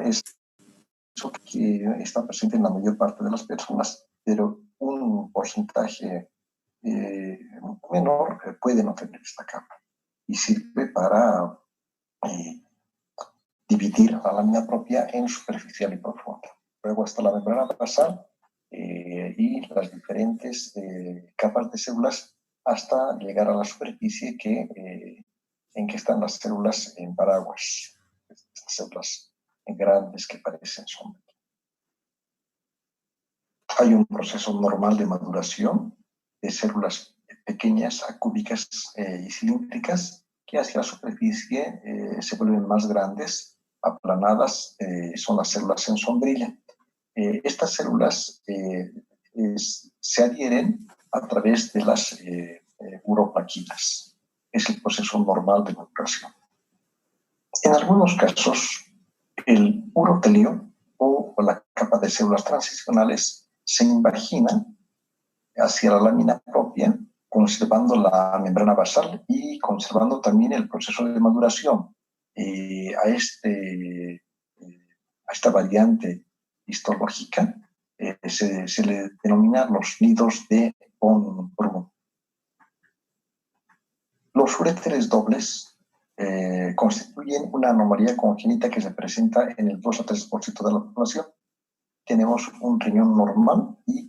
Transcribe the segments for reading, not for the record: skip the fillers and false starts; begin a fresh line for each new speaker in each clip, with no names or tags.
es eso que está presente en la mayor parte de las personas, pero un porcentaje menor puede no tener esta capa y sirve para dividir la lámina propia en superficial y profunda. Luego está la membrana basal y las diferentes capas de células hasta llegar a la superficie en que están las células en paraguas, estas células grandes que parecen sombras. Hay un proceso normal de maduración de células pequeñas, acúbicas y cilíndricas que hacia la superficie se vuelven más grandes, aplanadas, son las células en sombrilla. Estas células se adhieren a través de las uroplaquinas. Es el proceso normal de maduración. En algunos casos, el urotelio o la capa de células transicionales se invagina hacia la lámina propia, conservando la membrana basal y conservando también el proceso de maduración. A esta variante histológica se le denomina los nidos de von Brun. Los uréteres dobles constituyen una anomalía congénita que se presenta en el 2 a 3% de la población. Tenemos un riñón normal y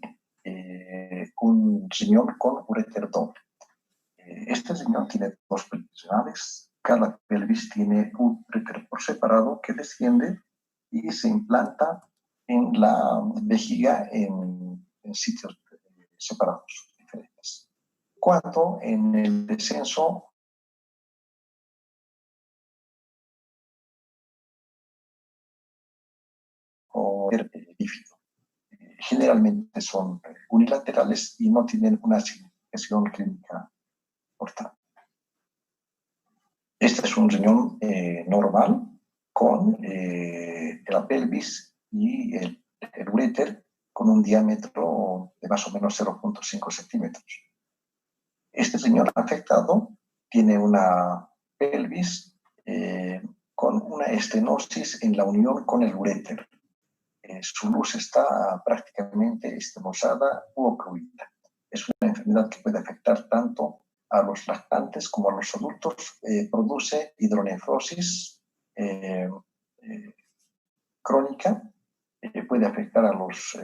un riñón con uréter doble. Este riñón tiene dos pelvis. Cada pelvis tiene un uréter por separado que desciende y se implanta en la vejiga en sitios separados, diferentes. Cuando en el descenso o bífido. Generalmente son unilaterales y no tienen una significación clínica importante. Este es un riñón normal con la pelvis y el uréter con un diámetro de más o menos 0.5 centímetros. Este riñón afectado tiene una pelvis con una estenosis en la unión con el uréter. Su luz está prácticamente estemosada u ocluida. Es una enfermedad que puede afectar tanto a los lactantes como a los adultos. Produce hidronefrosis crónica, puede afectar a los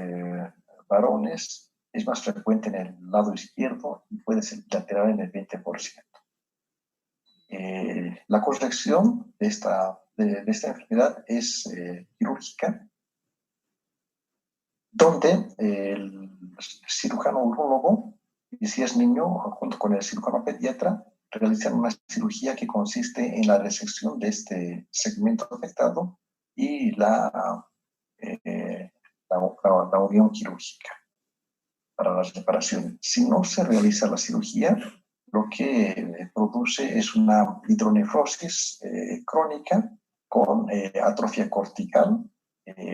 varones, es más frecuente en el lado izquierdo y puede ser bilateral en el 20%. La corrección de esta enfermedad es quirúrgica, donde el cirujano urólogo, y si es niño, junto con el cirujano pediatra, realizan una cirugía que consiste en la resección de este segmento afectado y la unión quirúrgica para la reparación. Si no se realiza la cirugía, lo que produce es una hidronefrosis crónica con atrofia cortical,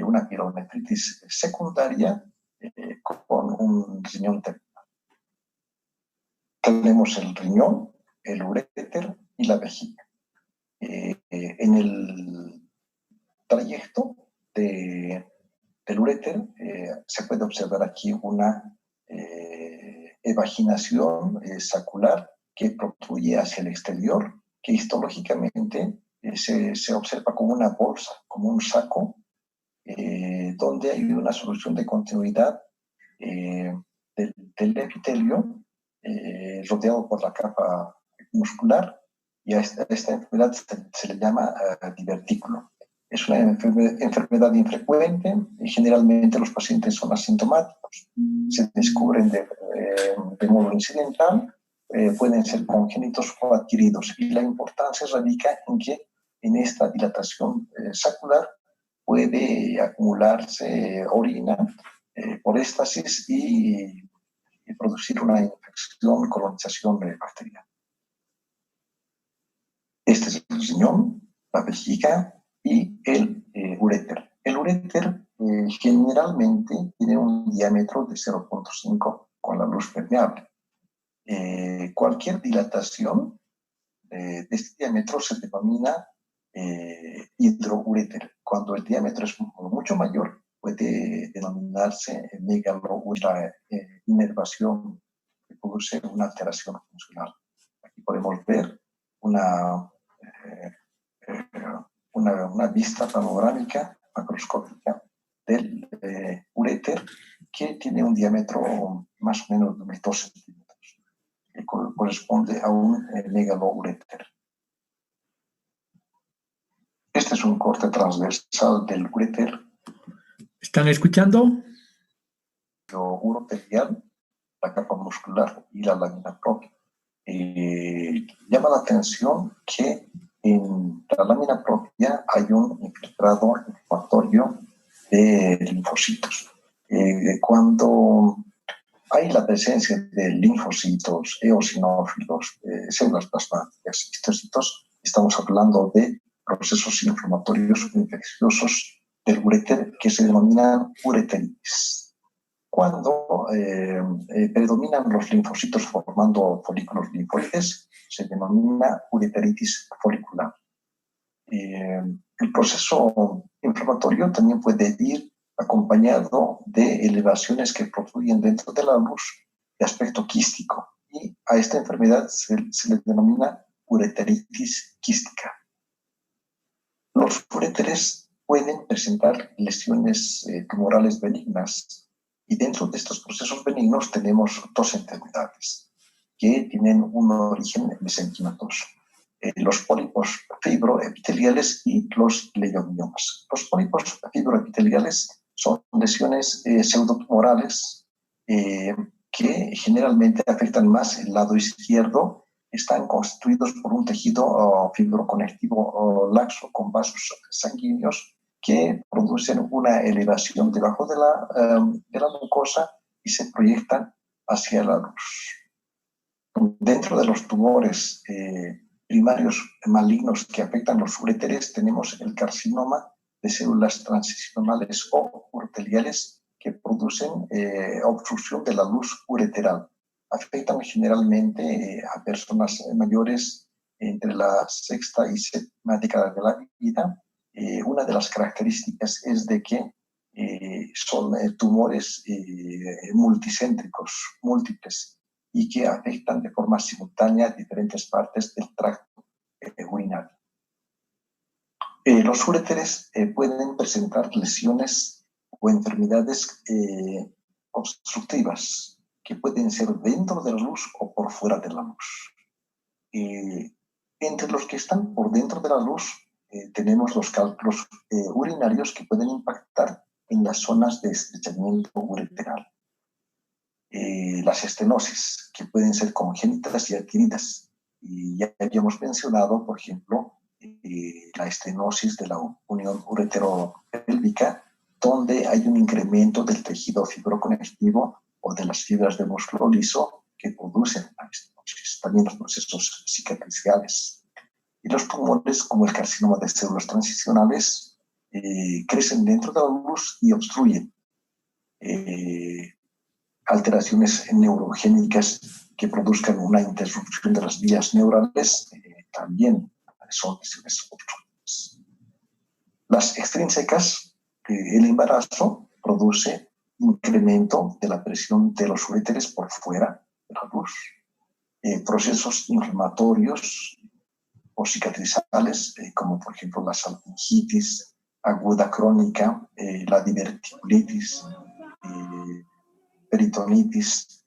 una pielonefritis secundaria con un riñón terminal. Tenemos el riñón, el uréter y la vejiga. En el trayecto del uréter se puede observar aquí una evaginación sacular que protruye hacia el exterior, que histológicamente se observa como una bolsa, como un saco, donde hay una solución de continuidad del epitelio rodeado por la capa muscular, y a esta enfermedad se le llama divertículo. Es una enfermedad infrecuente y generalmente los pacientes son asintomáticos. Se descubren de modo incidental, pueden ser congénitos o adquiridos, y la importancia radica en que en esta dilatación sacular puede acumularse orina por éstasis y producir una infección, colonización bacteriana. Este es el riñón, la vejiga y el uréter. El uréter generalmente tiene un diámetro de 0.5 con la luz permeable. Cualquier dilatación de este diámetro se denomina hidrouréter. Cuando el diámetro es mucho mayor, puede denominarse megaloureter, inervación que produce una alteración funcional. Aquí podemos ver una, una vista panorámica macroscópica del uréter que tiene un diámetro más o menos de unos 2 centímetros, que corresponde a un megaloureter. Este es un corte transversal del uréter.
¿Están escuchando?
Uroterial, la capa muscular y la lámina propia. Llama la atención que en la lámina propia hay un infiltrado inflamatorio de linfocitos. Cuando hay la presencia de linfocitos, eosinófilos, células plasmáticas, histocitos, estamos hablando de procesos inflamatorios infecciosos del uréter que se denominan ureteritis. Cuando predominan los linfocitos formando folículos linfoides, se denomina ureteritis folicular. El proceso inflamatorio también puede ir acompañado de elevaciones que protruyen dentro de la luz de aspecto quístico, y a esta enfermedad se le denomina ureteritis quística. Los uréteres pueden presentar lesiones tumorales benignas, y dentro de estos procesos benignos tenemos dos enfermedades que tienen un origen mesenquimatoso. Los pólipos fibroepiteliales y los leiomiomas. Los pólipos fibroepiteliales son lesiones pseudotumorales que generalmente afectan más el lado izquierdo. Están constituidos por un tejido fibroconectivo laxo con vasos sanguíneos que producen una elevación debajo de la mucosa y se proyectan hacia la luz. Dentro de los tumores primarios malignos que afectan los uréteres tenemos el carcinoma de células transicionales o uroteliales que producen obstrucción de la luz ureteral. Afectan generalmente a personas mayores entre la sexta y séptima década de la vida. Una de las características es de que son tumores multicéntricos, múltiples, y que afectan de forma simultánea diferentes partes del tracto urinario. Los uréteres pueden presentar lesiones o enfermedades obstructivas que pueden ser dentro de la luz o por fuera de la luz. Entre los que están por dentro de la luz tenemos los cálculos urinarios que pueden impactar en las zonas de estrechamiento ureteral. Las estenosis, que pueden ser congénitas y adquiridas. Y ya habíamos mencionado, por ejemplo, la estenosis de la unión uretero-pélvica, donde hay un incremento del tejido fibroconectivo o de las fibras de músculo liso que producen la estenosis. También los procesos cicatriciales. Y los tumores, como el carcinoma de células transicionales, crecen dentro de la luz y obstruyen. Alteraciones neurogénicas que produzcan una interrupción de las vías neurales también son lesiones obstructivas. Las extrínsecas, el embarazo produce incremento de la presión de los uréteres por fuera de la luz. Procesos inflamatorios o cicatrizales, como por ejemplo la salpingitis aguda crónica, la diverticulitis, peritonitis,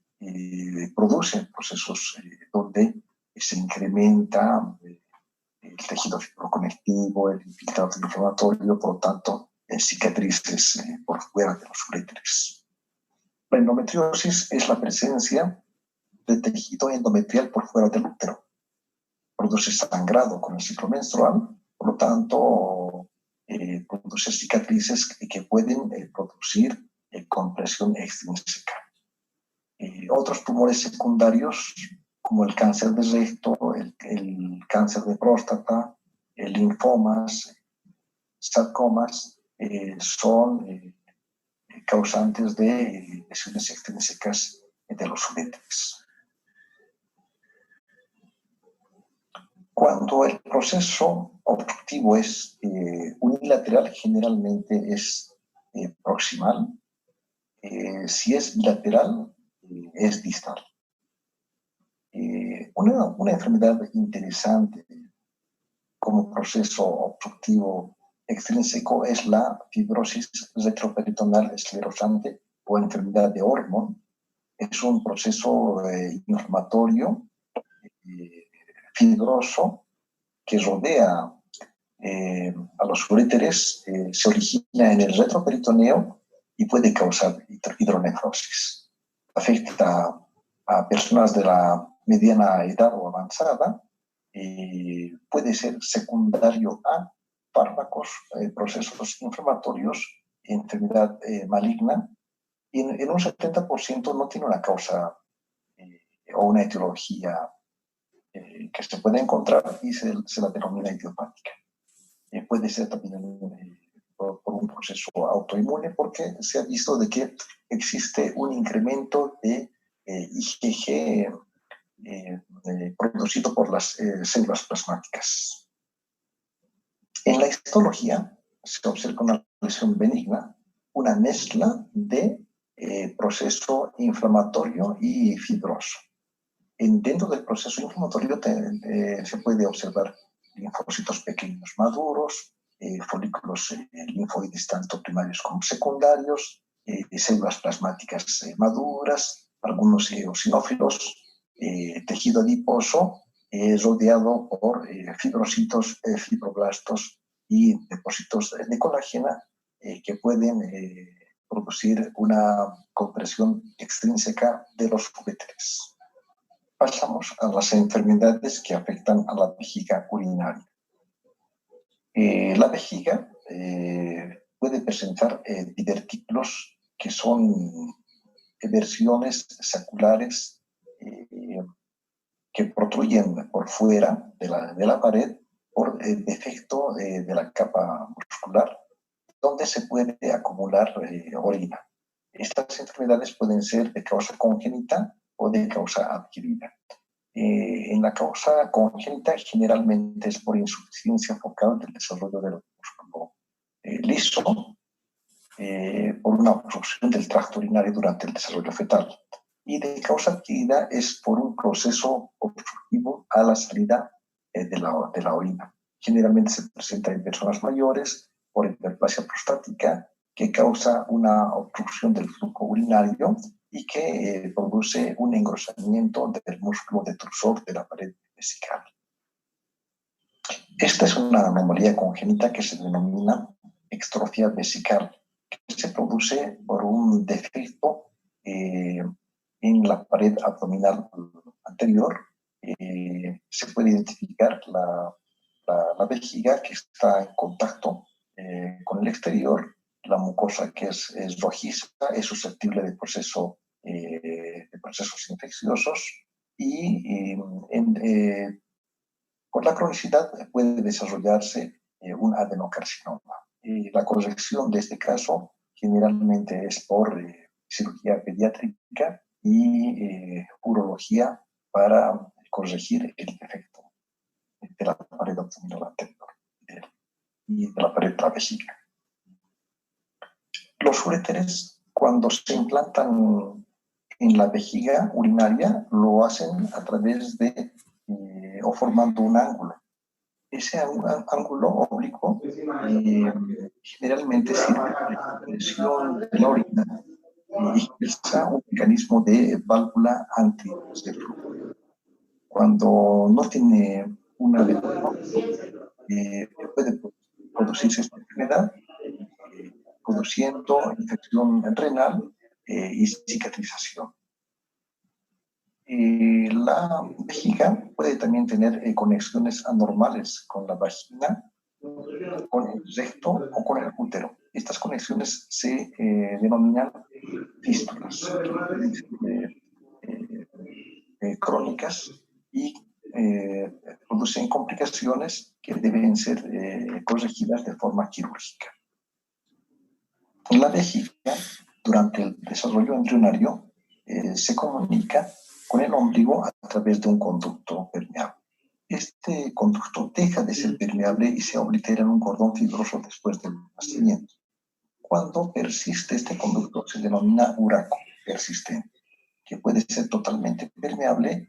producen procesos donde se incrementa el tejido fibroconectivo, el infiltrado inflamatorio, por lo tanto, cicatrices por fuera de los uréteres. La endometriosis es la presencia de tejido endometrial por fuera del útero. Produce sangrado con el ciclo menstrual, por lo tanto, produce cicatrices que pueden producir compresión extrínseca. Otros tumores secundarios, como el cáncer de recto, el cáncer de próstata, linfomas, sarcomas, son causantes de lesiones extrínsecas de los uréteres. Cuando el proceso obstructivo es unilateral, generalmente es proximal. Si es bilateral, es distal. Una enfermedad interesante como proceso obstructivo extrínseco es la fibrosis retroperitoneal esclerosante o enfermedad de Ormond. Es un proceso inflamatorio fibroso que rodea a los uréteres, se origina en el retroperitoneo y puede causar hidronefrosis. Afecta a personas de la mediana edad o avanzada. Puede ser secundario a fármacos, procesos inflamatorios, enfermedad maligna, y en un 70% no tiene una causa o una etiología que se puede encontrar y se la denomina idiopática. Puede ser también por un proceso autoinmune, porque se ha visto de que existe un incremento de IgG producido por las células plasmáticas. En la histología se observa una lesión benigna, una mezcla de proceso inflamatorio y fibroso. Dentro del proceso inflamatorio se puede observar linfocitos pequeños maduros, folículos linfoides tanto primarios como secundarios, células plasmáticas maduras, algunos eosinófilos, tejido adiposo rodeado por fibrocitos, fibroblastos y depósitos de colágena que pueden producir una compresión extrínseca de los uréteres. Pasamos a las enfermedades que afectan a la vejiga urinaria. La vejiga puede presentar divertículos que son eversiones saculares que protruyen por fuera de la pared por defecto de la capa muscular, donde se puede acumular orina. Estas enfermedades pueden ser de causa congénita o de causa adquirida. En la causa congénita generalmente es por insuficiencia focal del desarrollo del músculo liso, por una obstrucción del tracto urinario durante el desarrollo fetal. Y de causa adquirida es por un proceso obstructivo a la salida de la orina. Generalmente se presenta en personas mayores por hiperplasia prostática, que causa una obstrucción del flujo urinario y que produce un engrosamiento del músculo detrusor de la pared vesical. Esta es una anomalía congénita que se denomina extrofia vesical, que se produce por un defecto en la pared abdominal anterior. Se puede identificar la vejiga que está en contacto con el exterior. La mucosa que es rojiza es susceptible de procesos infecciosos y por la cronicidad puede desarrollarse un adenocarcinoma. La corrección de este caso generalmente es por cirugía pediátrica y urología para corregir el defecto de la pared abdominal anterior y de la pared de la vejiga. Los uréteres, cuando se implantan en la vejiga urinaria, lo hacen a través de o formando un ángulo. Ese ángulo oblicuo generalmente sirve para la presión de la orina y ejerza un mecanismo de válvula antirreflujo. Cuando no tiene una adecuación, puede producirse esta enfermedad, produciendo infección renal y cicatrización. La vejiga puede también tener conexiones anormales con la vagina, con el recto o con el útero. Estas conexiones se denominan fístulas, que pueden ser crónicas y producen complicaciones que deben ser corregidas de forma quirúrgica. La vejiga, durante el desarrollo embrionario, se comunica con el ombligo a través de un conducto permeable. Este conducto deja de ser permeable y se oblitera en un cordón fibroso después del nacimiento. Cuando persiste este conducto se denomina uraco persistente, que puede ser totalmente permeable,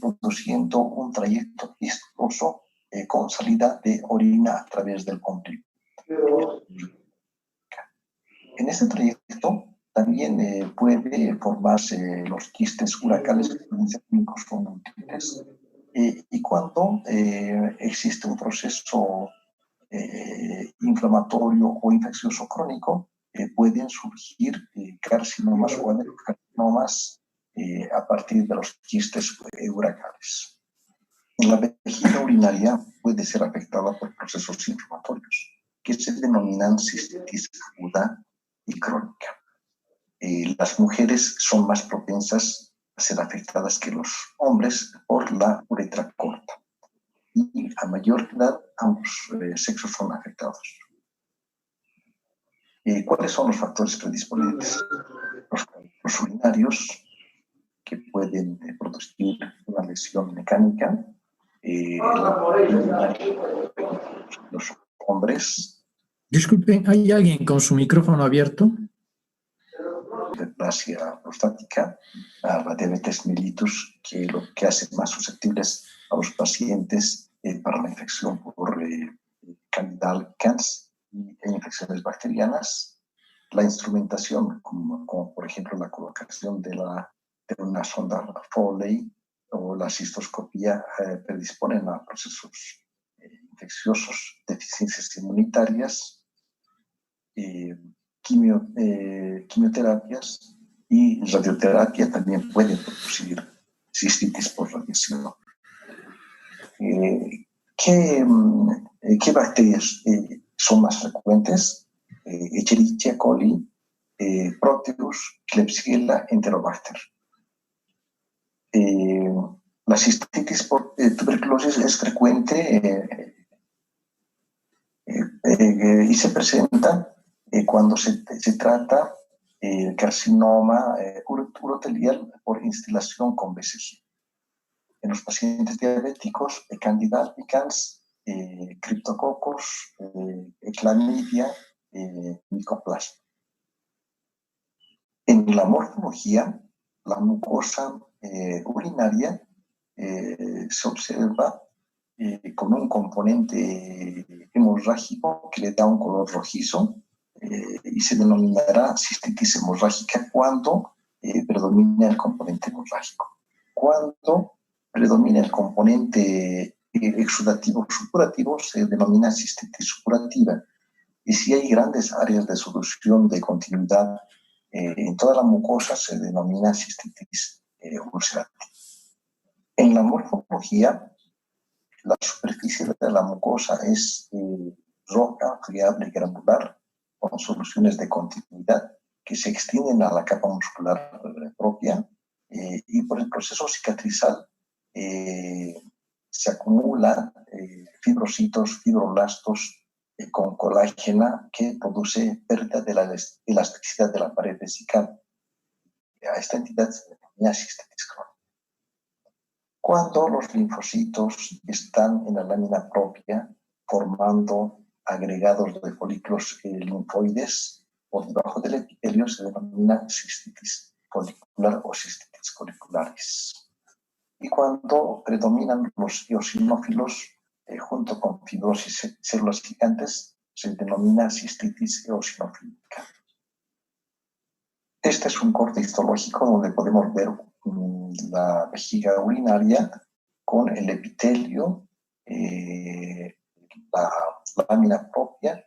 produciendo un trayecto viscoso con salida de orina a través del ombligo. En este trayecto también puede formarse los quistes uracales que pueden ser únicos o múltiples. Y cuando existe un proceso inflamatorio o infeccioso crónico, pueden surgir carcinomas o adenocarcinomas a partir de los quistes uracales. La vejiga urinaria puede ser afectada por procesos inflamatorios que se denominan cistitis aguda y crónica. Las mujeres son más propensas a ser afectadas que los hombres por la uretra corta. Y a mayor edad, ambos sexos son afectados. ¿Cuáles son los factores predisponentes? Los urinarios, que pueden producir una lesión mecánica, los hombres.
Disculpen, ¿hay alguien con su micrófono abierto?
Hiperplasia prostática, la diabetes mellitus, que lo que hace más susceptibles a los pacientes para la infección por Candida albicans e infecciones bacterianas. La instrumentación, como por ejemplo la colocación de una sonda Foley o la cistoscopía, predisponen a procesos infecciosos, deficiencias inmunitarias, quimioterapias y radioterapia también pueden producir cistitis por radiación. ¿Qué bacterias son más frecuentes? Escherichia coli, Proteus, Klebsiella, Enterobacter. La cistitis por tuberculosis es frecuente y se presenta cuando se trata el carcinoma urotelial por instilación con BCG. En los pacientes diabéticos, Candida albicans, Cryptococcus, Clamidia, Mycoplasma. En la morfología, la mucosa urinaria se observa con un componente hemorrágico que le da un color rojizo y se denominará cistitis hemorrágica cuando predomina el componente hemorrágico. Cuando predomina el componente exudativo supurativo se denomina cistitis supurativa. Y si hay grandes áreas de solución de continuidad en toda la mucosa se denomina cistitis ulcerativa. En la morfología, la superficie de la mucosa es roja, friable y granular, con soluciones de continuidad que se extienden a la capa muscular propia y por el proceso cicatrizal se acumulan fibrocitos, fibroblastos con colágena que produce pérdida de la elasticidad de la pared vesical. A esta entidad se denomina cistitis crónica. Cuando los linfocitos están en la lámina propia formando agregados de folículos linfoides por debajo del epitelio se denomina cistitis folicular o cistitis foliculares. Y cuando predominan los eosinófilos junto con fibrosis y células gigantes se denomina cistitis eosinofílica. Este es un corte histológico donde podemos ver la vejiga urinaria con el epitelio, la lámina propia,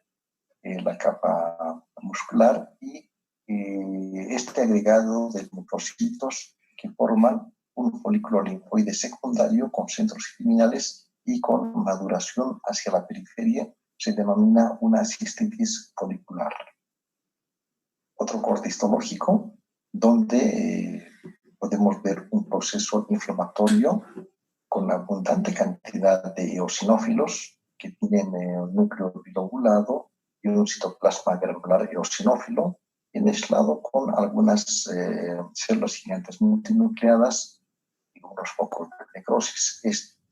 la capa muscular y este agregado de linfocitos que forman un folículo linfoide secundario con centros criminales y con maduración hacia la periferia se denomina una cistitis folicular. Otro corte histológico donde podemos ver un proceso inflamatorio con abundante cantidad de eosinófilos que tienen un núcleo bilobulado y un citoplasma granular eosinófilo mezclado con algunas células gigantes multinucleadas y unos focos de necrosis.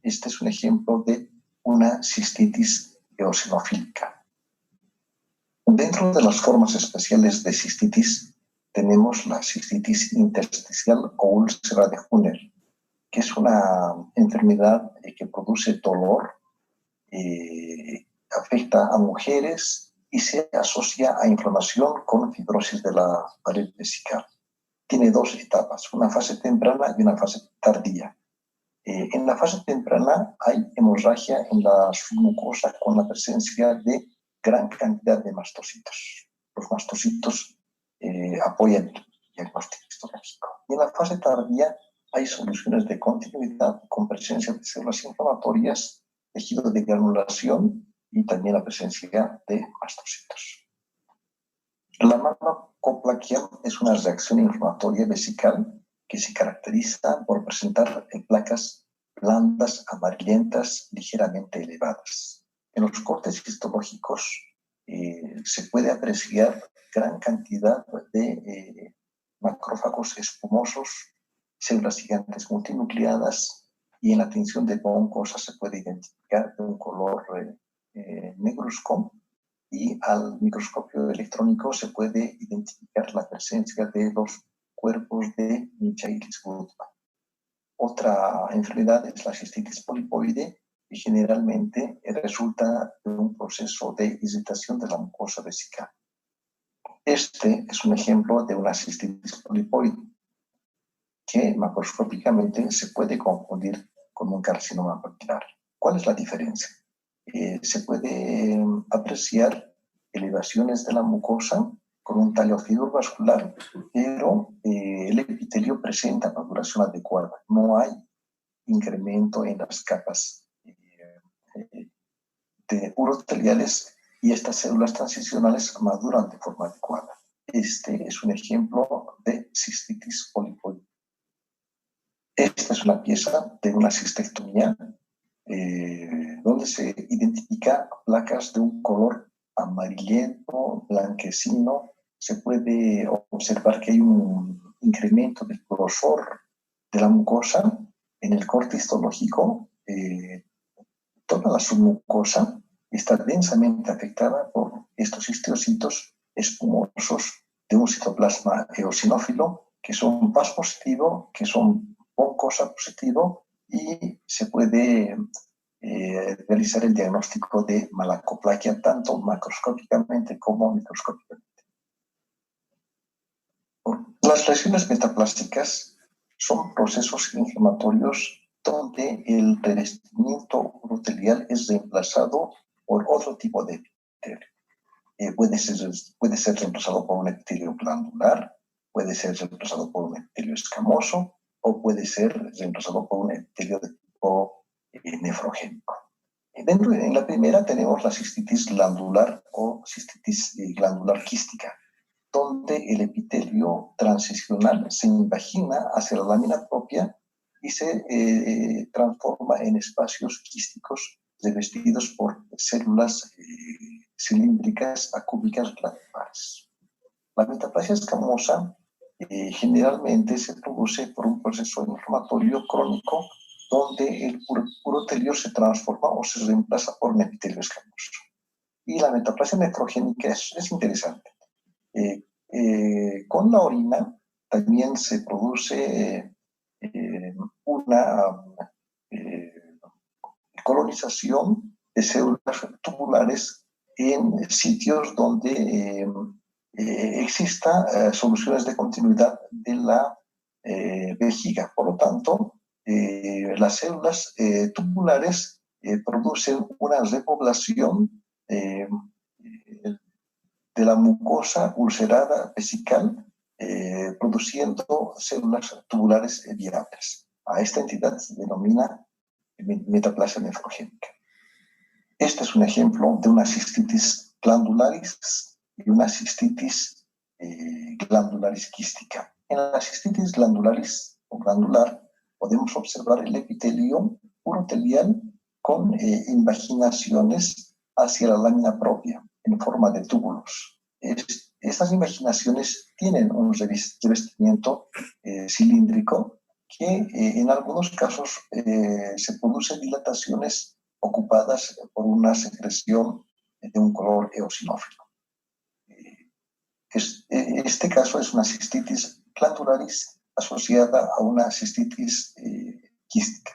Este es un ejemplo de una cistitis eosinofílica. Dentro de las formas especiales de cistitis tenemos la cistitis intersticial o úlcera de Hunner, que es una enfermedad que produce dolor, afecta a mujeres y se asocia a inflamación con fibrosis de la pared vesical. Tiene dos etapas, una fase temprana y una fase tardía. En la fase temprana hay hemorragia en la submucosa con la presencia de gran cantidad de mastocitos. Los mastocitos apoyan el diagnóstico histológico. Y en la fase tardía hay soluciones de continuidad con presencia de células inflamatorias, tejido de granulación y también la presencia de mastocitos. La macrocoplaquia es una reacción inflamatoria vesical que se caracteriza por presentar placas blandas, amarillentas, ligeramente elevadas. En los cortes histológicos se puede apreciar gran cantidad de macrófagos espumosos, células gigantes multinucleadas, y en la tinción de boncosa se puede identificar de un color negruzco, y al microscopio electrónico se puede identificar la presencia de los cuerpos de Michaelis-Gutmann. Otra enfermedad es la cistitis polipoide, que generalmente resulta de un proceso de irritación de la mucosa vesical. Este es un ejemplo de una cistitis polipoide que macroscópicamente se puede confundir con un carcinoma papilar. ¿Cuál es la diferencia? Se puede apreciar elevaciones de la mucosa con un tallo fibrovascular, pero el epitelio presenta maduración adecuada. No hay incremento en las capas de uroteliales y estas células transicionales maduran de forma adecuada. Este es un ejemplo de cistitis polipoide. Esta es una pieza de una cistectomía donde se identifica placas de un color amarillento, blanquecino. Se puede observar que hay un incremento del grosor de la mucosa. En el corte histológico, toda la submucosa está densamente afectada por estos histiocitos espumosos de un citoplasma eosinófilo, que son PAS positivo, que son boncosa positivo, y se puede realizar el diagnóstico de malacoplaquia tanto macroscópicamente como microscópicamente. Las lesiones metaplásticas son procesos inflamatorios donde el revestimiento urotelial es reemplazado por otro tipo de epitelio. Puede ser reemplazado por un epitelio glandular, puede ser reemplazado por un epitelio escamoso, o puede ser reemplazado por un epitelio de tipo nefrogénico. En la primera tenemos la cistitis glandular o cistitis glandular quística, donde el epitelio transicional se invagina hacia la lámina propia y se transforma en espacios quísticos revestidos por células cilíndricas acúbicas glandulares. La metaplasia escamosa generalmente se produce por un proceso inflamatorio crónico donde el urotelio se transforma o se reemplaza por un epitelio escamoso. Y la metaplasia nefrogénica es interesante. Con la orina también se produce una colonización de células tubulares en sitios donde exista soluciones de continuidad de la vejiga. Por lo tanto, las células tubulares producen una repoblación de la mucosa ulcerada vesical, produciendo células tubulares viables. A esta entidad se denomina metaplasia nefrogénica. Este es un ejemplo de una cistitis glandularis y una cistitis glandularis quística. En la cistitis glandularis o glandular podemos observar el epitelio urotelial con invaginaciones hacia la lámina propia en forma de túbulos. Estas invaginaciones tienen un revestimiento cilíndrico que en algunos casos se producen dilataciones ocupadas por una secreción de un color eosinófilo. Este caso es una cistitis glandularis asociada a una cistitis quística.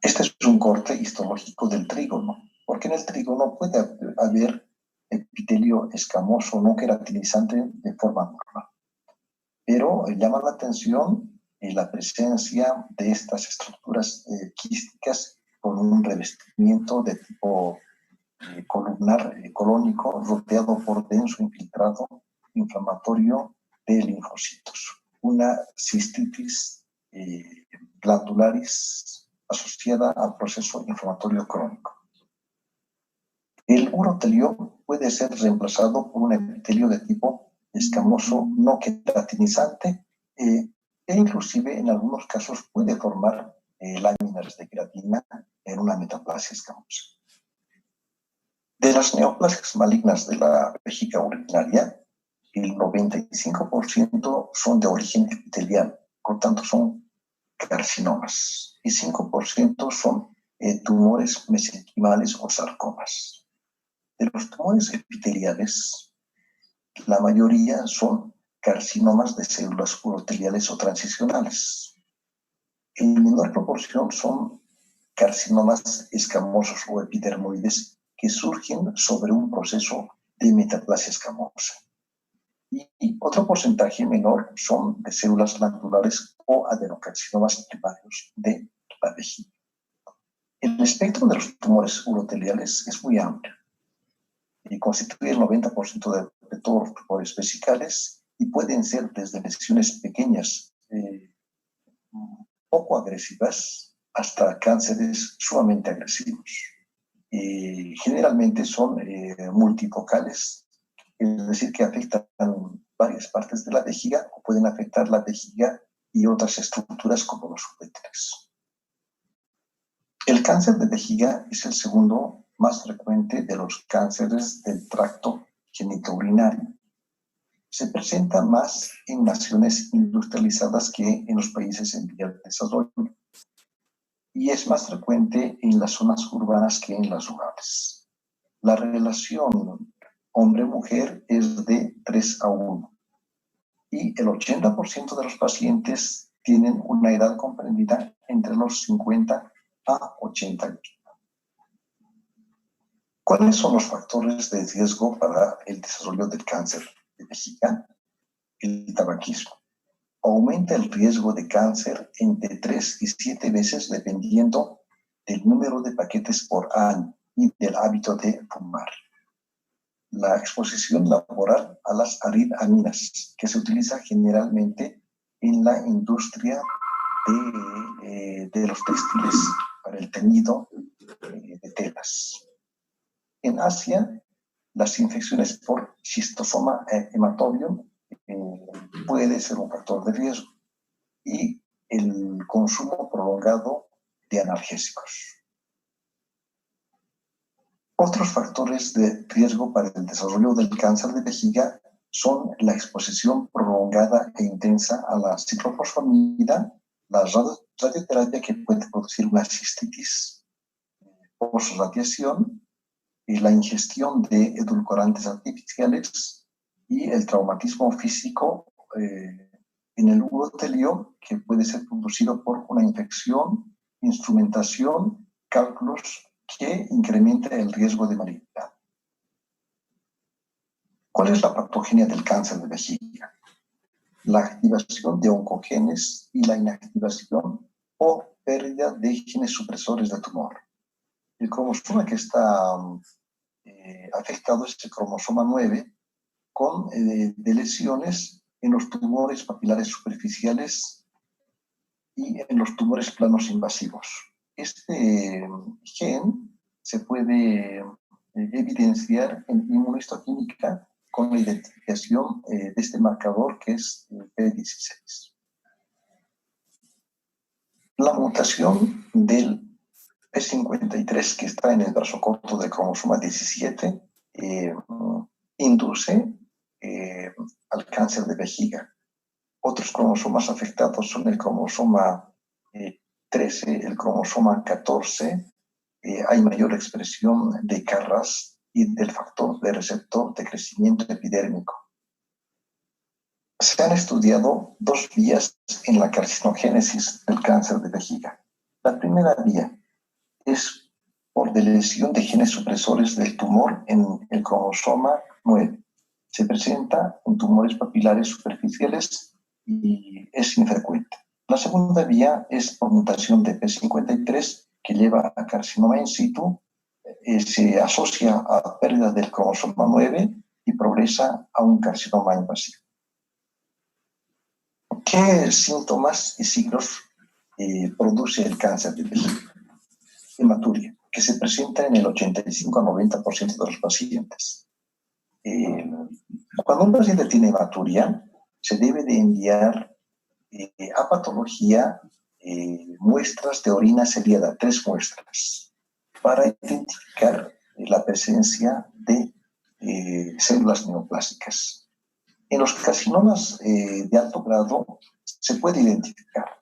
Este es un corte histológico del trígono, porque en el trígono puede haber epitelio escamoso no queratinizante de forma normal. Pero llama la atención la presencia de estas estructuras quísticas con un revestimiento de tipo columnar colónico rodeado por denso infiltrado inflamatorio de linfocitos. Una cistitis glandularis asociada al proceso inflamatorio crónico. El urotelio puede ser reemplazado por un epitelio de tipo escamoso no queratinizante e inclusive en algunos casos puede formar láminas de queratina en una metaplasia escamosa. De las neoplasias malignas de la vejiga urinaria, el 95% son de origen epitelial, por tanto son carcinomas, y 5% son tumores mesenquimales o sarcomas. De los tumores epiteliales, la mayoría son carcinomas de células uroteliales o transicionales. En menor proporción son carcinomas escamosos o epidermoides que surgen sobre un proceso de metaplasia escamosa. Y otro porcentaje menor son de células glandulares o adenocarcinomas primarios de la vejiga. El espectro de los tumores uroteliales es muy amplio y constituye el 90% de todos los tumores vesicales y pueden ser desde lesiones pequeñas, poco agresivas, hasta cánceres sumamente agresivos. Generalmente son multifocales, es decir, que afectan varias partes de la vejiga o pueden afectar la vejiga y otras estructuras como los uréteres. El cáncer de vejiga es el segundo más frecuente de los cánceres del tracto genitourinario. Se presenta más en naciones industrializadas que en los países en vía de desarrollo y es más frecuente en las zonas urbanas que en las rurales. La relación hombre-mujer es de 3:1 y el 80% de los pacientes tienen una edad comprendida entre los 50 a 80 años. ¿Cuáles son los factores de riesgo para el desarrollo del cáncer de vejiga? El tabaquismo aumenta el riesgo de cáncer entre 3 y 7 veces dependiendo del número de paquetes por año y del hábito de fumar. La exposición laboral a las aridaminas, que se utiliza generalmente en la industria de los textiles para el teñido de telas. En Asia, las infecciones por Schistosoma hematobium puede ser un factor de riesgo y el consumo prolongado de analgésicos. Otros factores de riesgo para el desarrollo del cáncer de vejiga son la exposición prolongada e intensa a la ciclofosfamida, la radioterapia que puede producir una cistitis post-radiación, y la ingestión de edulcorantes artificiales y el traumatismo físico en el urotelio que puede ser producido por una infección, instrumentación, cálculos que incrementa el riesgo de malignidad. ¿Cuál es la patogenia del cáncer de vejiga? La activación de oncogenes y la inactivación o pérdida de genes supresores de tumor. El cromosoma que está afectado es el cromosoma 9 con de lesiones en los tumores papilares superficiales y en los tumores planos invasivos. Este gen se puede evidenciar en inmunohistoquímica con la identificación de este marcador que es P16. La mutación del P53 que está en el brazo corto del cromosoma 17 induce al cáncer de vejiga. Otros cromosomas afectados son el cromosoma 13, el cromosoma 14. Hay mayor expresión de CARRAS y del factor de receptor de crecimiento epidérmico. Se han estudiado dos vías en la carcinogénesis del cáncer de vejiga. La primera vía es por lesión de genes supresores del tumor en el cromosoma 9. Se presenta en tumores papilares superficiales y es infrecuente. La segunda vía es por mutación de P53 que lleva a carcinoma in situ, se asocia a pérdida del cromosoma 9 y progresa a un carcinoma invasivo. ¿Qué síntomas y signos produce el cáncer de vejiga? Hematuria, que se presenta en el 85 a 90% de los pacientes. Cuando un paciente tiene hematuria, se debe de enviar a patología muestras de orina seriada, 3 muestras, para identificar la presencia de células neoplásicas. En los carcinomas de alto grado se puede identificar.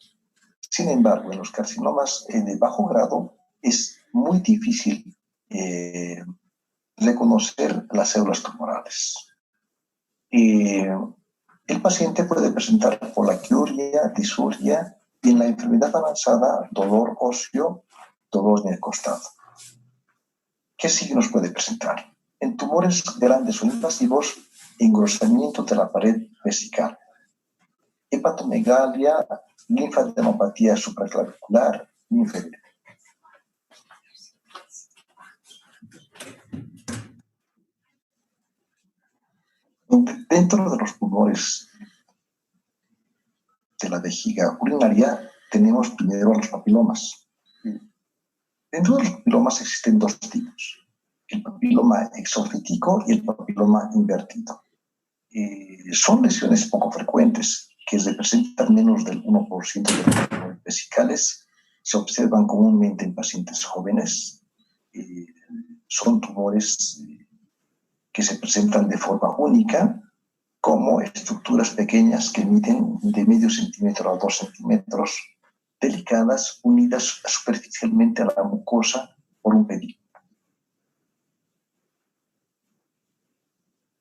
Sin embargo, en los carcinomas de bajo grado es muy difícil reconocer las células tumorales. El paciente puede presentar polaquiuria, disuria y en la enfermedad avanzada dolor óseo, dolor en el costado. ¿Qué signos puede presentar? En tumores grandes o invasivos, engrosamiento de la pared vesical, hepatomegalia, linfadenopatía supraclavicular, linfedema. Dentro de los tumores de la vejiga urinaria tenemos primero los papilomas. Dentro de los papilomas existen dos tipos, el papiloma exofítico y el papiloma invertido. Son lesiones poco frecuentes que representan menos del 1% de los tumores vesicales. Se observan comúnmente en pacientes jóvenes. Son tumores que se presentan de forma única, como estructuras pequeñas que miden de medio centímetro a 2 centímetros, delicadas, unidas superficialmente a la mucosa por un pedículo.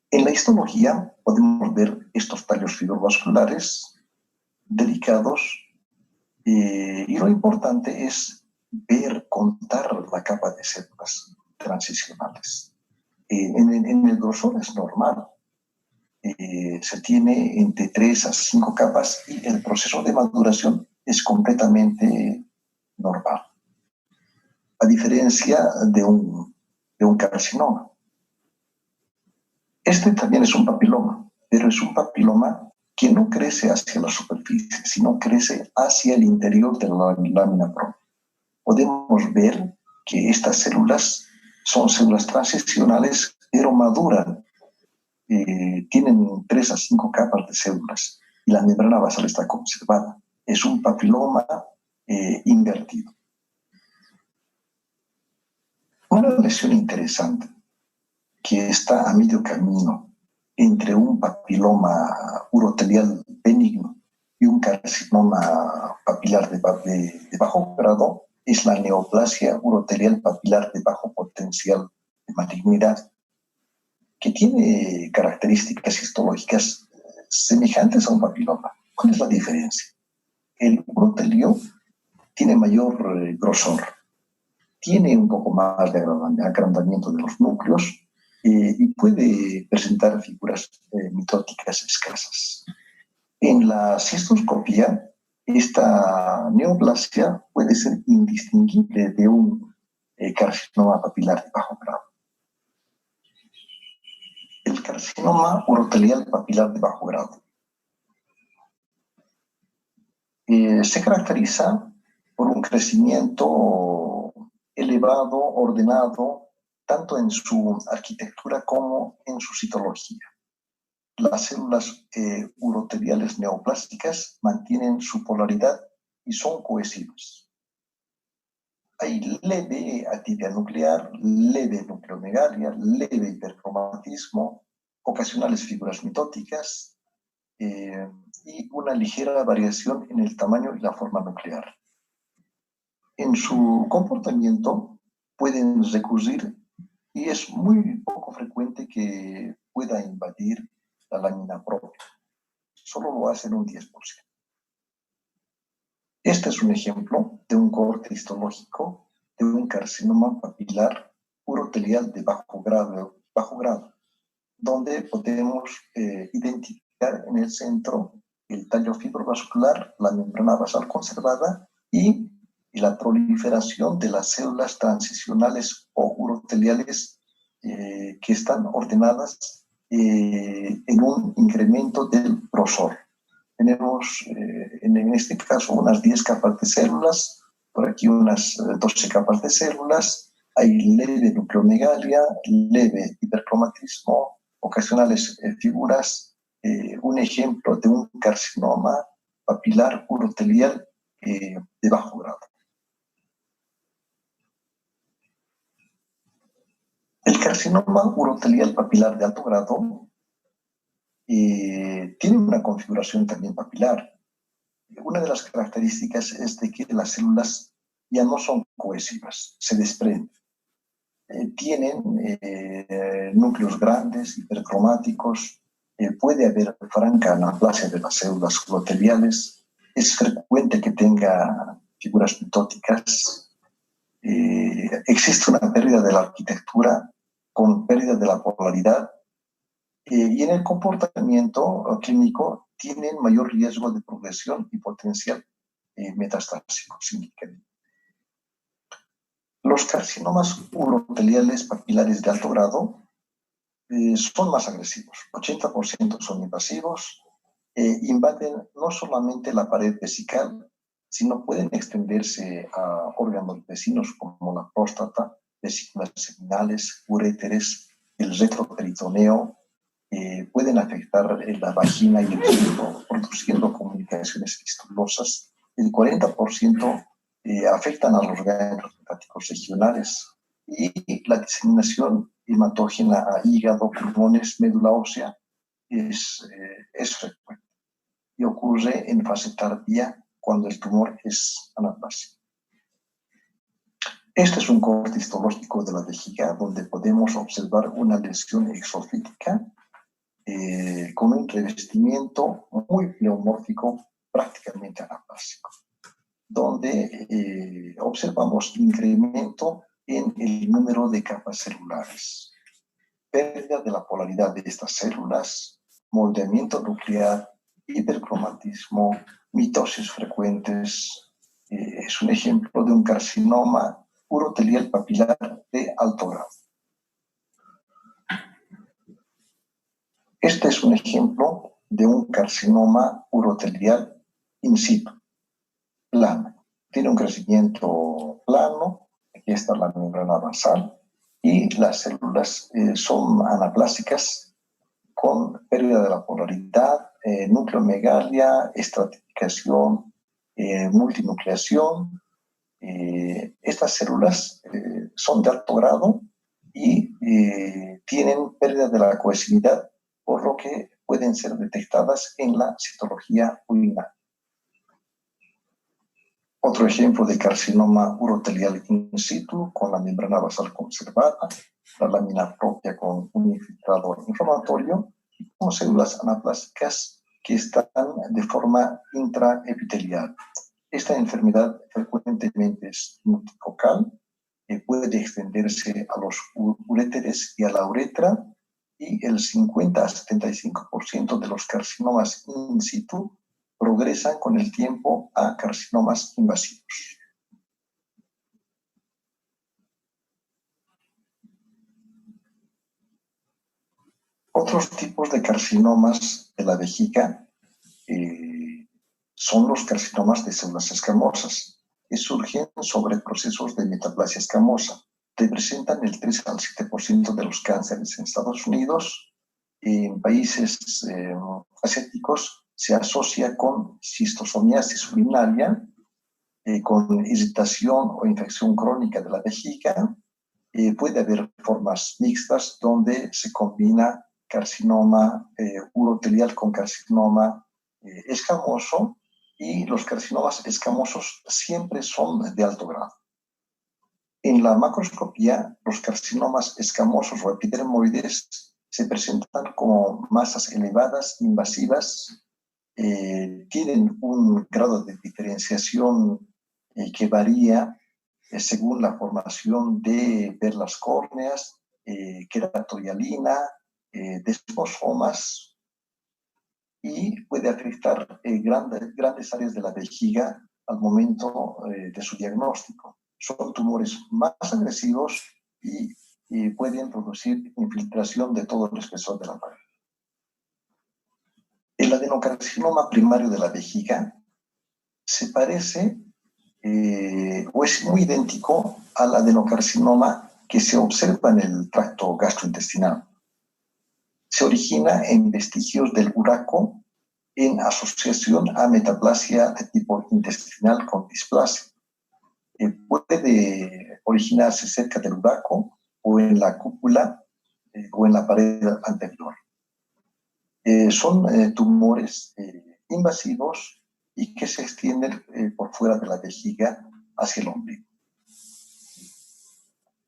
En la histología podemos ver estos tallos fibrovasculares delicados y lo importante es ver, contar la capa de células transicionales. En el grosor es normal. Se tiene entre 3 a 5 capas y el proceso de maduración es completamente normal, a diferencia de un carcinoma. Este también es un papiloma, pero es un papiloma que no crece hacia la superficie, sino crece hacia el interior de la lámina propia. Podemos ver que estas células son células transicionales, pero maduran. Tienen 3 a 5 capas de células y la membrana basal está conservada. Es un papiloma invertido. Una lesión interesante que está a medio camino entre un papiloma urotelial benigno y un carcinoma papilar de bajo grado es la neoplasia urotelial papilar de bajo potencial de malignidad, que tiene características histológicas semejantes a un papiloma. ¿Cuál es la diferencia? El urotelio tiene mayor grosor, tiene un poco más de agrandamiento de los núcleos y puede presentar figuras mitóticas escasas. En la cistoscopía, esta neoplasia puede ser indistinguible de un carcinoma papilar de bajo grado. El carcinoma urotelial papilar de bajo grado se caracteriza por un crecimiento elevado, ordenado, tanto en su arquitectura como en su citología. Las células uroteliales neoplásticas mantienen su polaridad y son cohesivas. Hay leve actividad nuclear, leve nucleomegalia, leve hipercromatismo, ocasionales figuras mitóticas y una ligera variación en el tamaño y la forma nuclear. En su comportamiento pueden recurrir y es muy poco frecuente que pueda invadir la lámina propia. Solo lo hacen un 10%. Este es un ejemplo de un corte histológico de un carcinoma papilar urotelial de bajo grado, donde podemos identificar en el centro el tallo fibrovascular, la membrana basal conservada y la proliferación de las células transicionales o uroteliales que están ordenadas en un incremento del grosor. Tenemos en este caso unas 10 capas de células, por aquí unas 12 capas de células, hay leve nucleomegalia, leve hipercromatismo, ocasionales figuras, un ejemplo de un carcinoma papilar urotelial de bajo grado. El carcinoma urotelial papilar de alto grado tiene una configuración también papilar. Una de las características es de que las células ya no son cohesivas, se desprenden. Tienen núcleos grandes, hipercromáticos, puede haber franca anaplasia de las células uroteliales, es frecuente que tenga figuras mitóticas, existe una pérdida de la arquitectura con pérdida de la polaridad, y en el comportamiento clínico tienen mayor riesgo de progresión y potencial metastásico significativo. Los carcinomas uroteliales papilares de alto grado son más agresivos, 80% son invasivos, invaden no solamente la pared vesical, sino pueden extenderse a órganos vecinos como la próstata, vesículas seminales, uréteres, el retroperitoneo, pueden afectar la vagina y el útero, produciendo comunicaciones fistulosas. El 40% afectan a los ganglios hepáticos regionales y la diseminación hematógena a hígado, pulmones, médula ósea es frecuente y ocurre en fase tardía cuando el tumor es anaplásico. Este es un corte histológico de la vejiga donde podemos observar una lesión exofítica con un revestimiento muy pleomórfico, prácticamente anaplásico, donde observamos incremento en el número de capas celulares, pérdida de la polaridad de estas células, moldeamiento nuclear, hipercromatismo, mitosis frecuentes. Es un ejemplo de un carcinoma urotelial papilar de alto grado. Este es un ejemplo de un carcinoma urotelial in situ, plano. Tiene un crecimiento plano, aquí está la membrana basal, y las células son anaplásicas con pérdida de la polaridad, nucleomegalia, estratificación, multinucleación. Estas células son de alto grado y tienen pérdida de la cohesividad, por lo que pueden ser detectadas en la citología urinaria. Otro ejemplo de carcinoma urotelial in situ con la membrana basal conservada, la lámina propia con un infiltrado inflamatorio y con células anaplásicas que están de forma intraepitelial. Esta enfermedad frecuentemente es multifocal, puede extenderse a los uréteres y a la uretra, y el 50 a 75% de los carcinomas in situ progresan con el tiempo a carcinomas invasivos. Otros tipos de carcinomas de la vejiga son los carcinomas de células escamosas, que surgen sobre procesos de metaplasia escamosa. Representan el 3 al 7% de los cánceres en Estados Unidos. En países asiáticos se asocia con cistosomiasis urinaria, con irritación o infección crónica de la vejiga. Puede haber formas mixtas donde se combina carcinoma urotelial con carcinoma escamoso, y los carcinomas escamosos siempre son de alto grado. En la macroscopía, los carcinomas escamosos o epidermoides se presentan como masas elevadas, invasivas, tienen un grado de diferenciación que varía según la formación de perlas córneas, queratohialina, desmosomas, y puede afectar grandes áreas de la vejiga al momento de su diagnóstico. Son tumores más agresivos y pueden producir infiltración de todo el espesor de la pared. El adenocarcinoma primario de la vejiga se parece o es muy idéntico al adenocarcinoma que se observa en el tracto gastrointestinal. Se origina en vestigios del uraco en asociación a metaplasia de tipo intestinal con displasia. Puede originarse cerca del uraco o en la cúpula o en la pared anterior. Son tumores invasivos y que se extienden por fuera de la vejiga hacia el ombligo.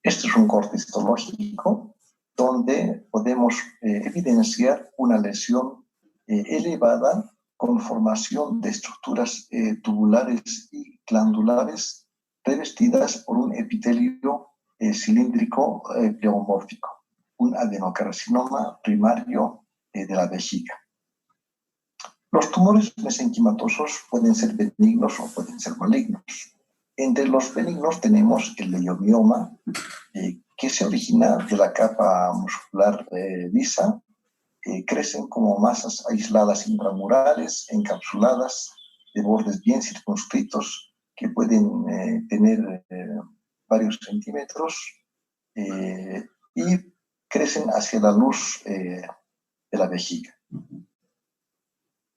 Este es un corte histológico donde podemos evidenciar una lesión elevada con formación de estructuras tubulares y glandulares revestidas por un epitelio cilíndrico pleomórfico, un adenocarcinoma primario de la vejiga. Los tumores mesenquimatosos pueden ser benignos o pueden ser malignos. Entre los benignos tenemos el leiomioma, que se origina de la capa muscular lisa. Crecen como masas aisladas intramurales, encapsuladas, de bordes bien circunscritos, que pueden tener varios centímetros, y crecen hacia la luz de la vejiga.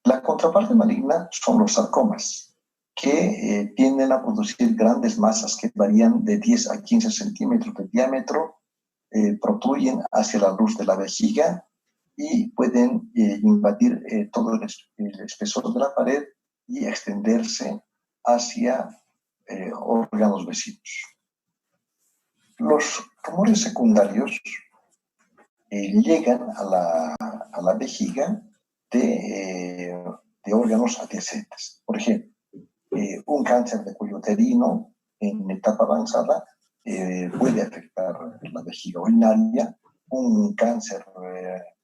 La contraparte maligna son los sarcomas, que tienden a producir grandes masas que varían de 10 a 15 centímetros de diámetro, protruyen hacia la luz de la vejiga y pueden invadir todo el espesor de la pared y extenderse hacia órganos vecinos. Los tumores secundarios llegan a la vejiga de órganos adyacentes. Por ejemplo, un cáncer de cuello uterino en etapa avanzada puede afectar la vejiga urinaria. Un cáncer,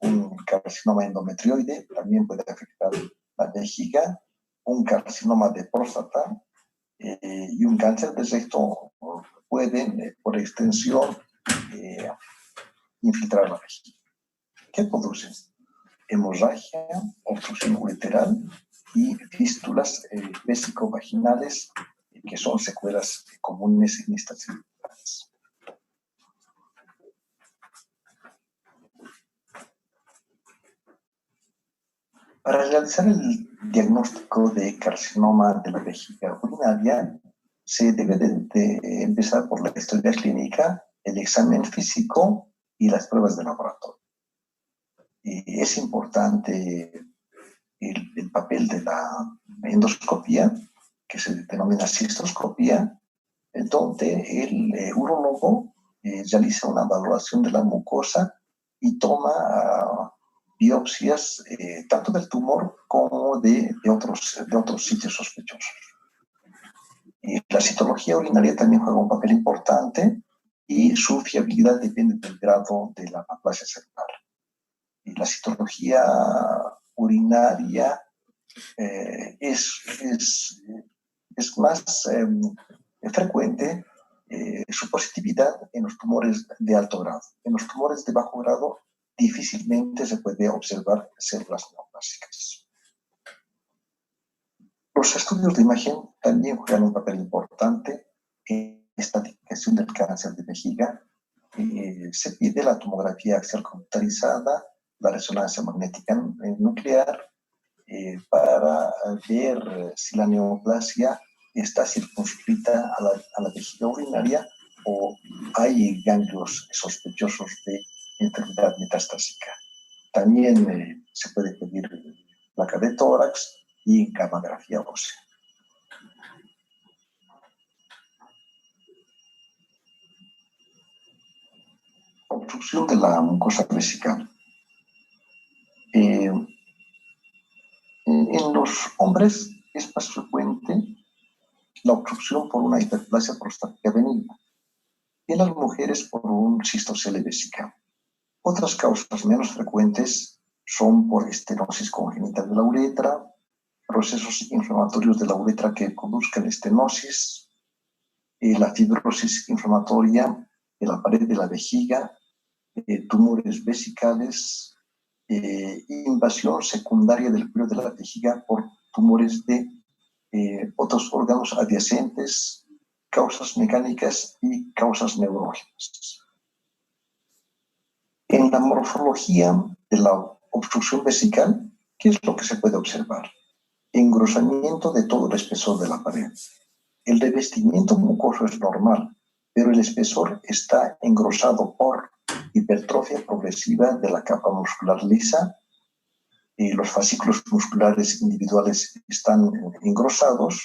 un carcinoma endometrioide también puede afectar la vejiga. Un carcinoma de próstata y un cáncer de recto pueden, por extensión, infiltrar la vejiga. ¿Qué producen? Hemorragia, obstrucción ureteral y fístulas vésico-vaginales, que son secuelas comunes en estas circunstancias. Para realizar el diagnóstico de carcinoma de la vejiga urinaria, se debe de empezar por la historia clínica, el examen físico y las pruebas de laboratorio. Es importante el papel de la endoscopía, que se denomina cistoscopía, donde el urólogo realiza una evaluación de la mucosa y toma biopsias tanto del tumor como de otros sitios sospechosos. La citología urinaria también juega un papel importante y su fiabilidad depende del grado de la aplasia celular. La citología urinaria es más frecuente su positividad en los tumores de alto grado. En los tumores de bajo grado difícilmente se puede observar células neoplásicas. Los estudios de imagen también juegan un papel importante en la estratificación del cáncer de vejiga. Se pide la tomografía axial computarizada, la resonancia magnética nuclear, para ver si la neoplasia está circunscrita a la vejiga urinaria o hay ganglios sospechosos de enfermedad metastásica. También se puede pedir placa de tórax y gammagrafía ósea. Obstrucción de la mucosa vesical. En los hombres es más frecuente la obstrucción por una hiperplasia prostática benigna y en las mujeres por un cistocele vesical. Otras causas menos frecuentes son por estenosis congénita de la uretra, procesos inflamatorios de la uretra que produzcan estenosis, la fibrosis inflamatoria de la pared de la vejiga, tumores vesicales, invasión secundaria del cuello de la vejiga por tumores de otros órganos adyacentes, causas mecánicas y causas neurológicas. En la morfología de la obstrucción vesical, ¿qué es lo que se puede observar? Engrosamiento de todo el espesor de la pared. El revestimiento mucoso es normal, pero el espesor está engrosado por hipertrofia progresiva de la capa muscular lisa. Los fascículos musculares individuales están engrosados.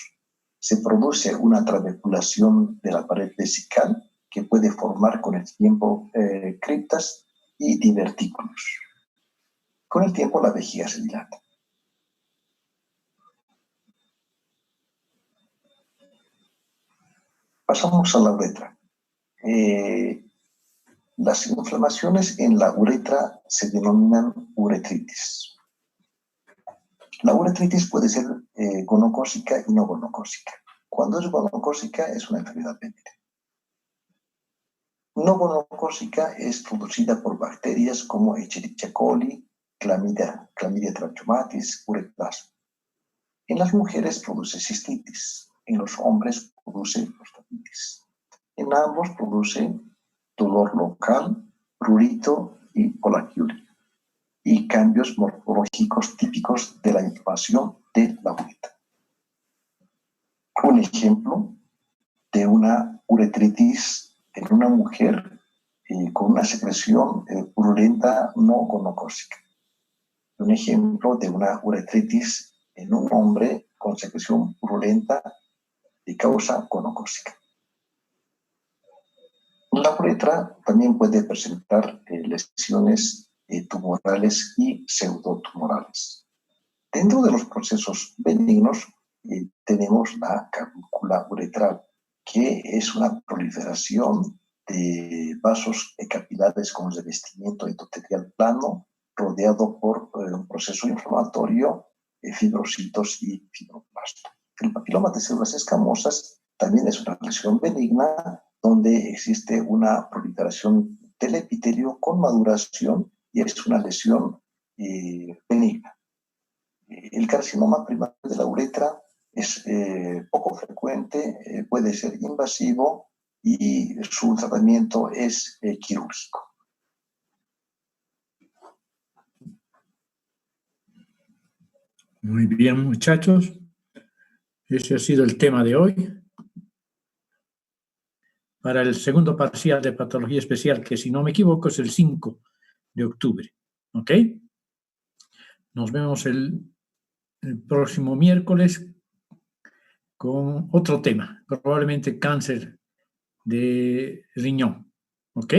Se produce una trabeculación de la pared vesical que puede formar con el tiempo criptas y divertículos. Con el tiempo la vejiga se dilata. Pasamos a la uretra. Las inflamaciones en la uretra se denominan uretritis. La uretritis puede ser gonocócica y no gonocócica. Cuando es gonocócica es una enfermedad benigna. No gonocócica es producida por bacterias como Escherichia coli, Clamidia trachomatis, uretaplasma. En las mujeres produce cistitis, en los hombres produce prostatitis. En ambos produce dolor local, prurito y polaquiuria, y cambios morfológicos típicos de la inflamación de la uretra. Un ejemplo de una uretritis en una mujer con una secreción purulenta no gonocócica. Un ejemplo de una uretritis en un hombre con secreción purulenta de causa gonocócica. La uretra también puede presentar lesiones tumorales y pseudotumorales. Dentro de los procesos benignos tenemos la cavícula uretral, que es una proliferación de vasos capilares con revestimiento endotelial plano, rodeado por un proceso inflamatorio, fibrocitos y fibroblastos. El papiloma de células escamosas también es una lesión benigna donde existe una proliferación del epitelio con maduración y es una lesión benigna. El carcinoma primario de la uretra es poco frecuente, puede ser invasivo y su tratamiento es quirúrgico.
Muy bien, muchachos. Ese ha sido el tema de hoy. Para el segundo parcial de patología especial, que si no me equivoco es el 5 de octubre. ¿Ok? Nos vemos el próximo miércoles con otro tema, probablemente cáncer de riñón. ¿Ok?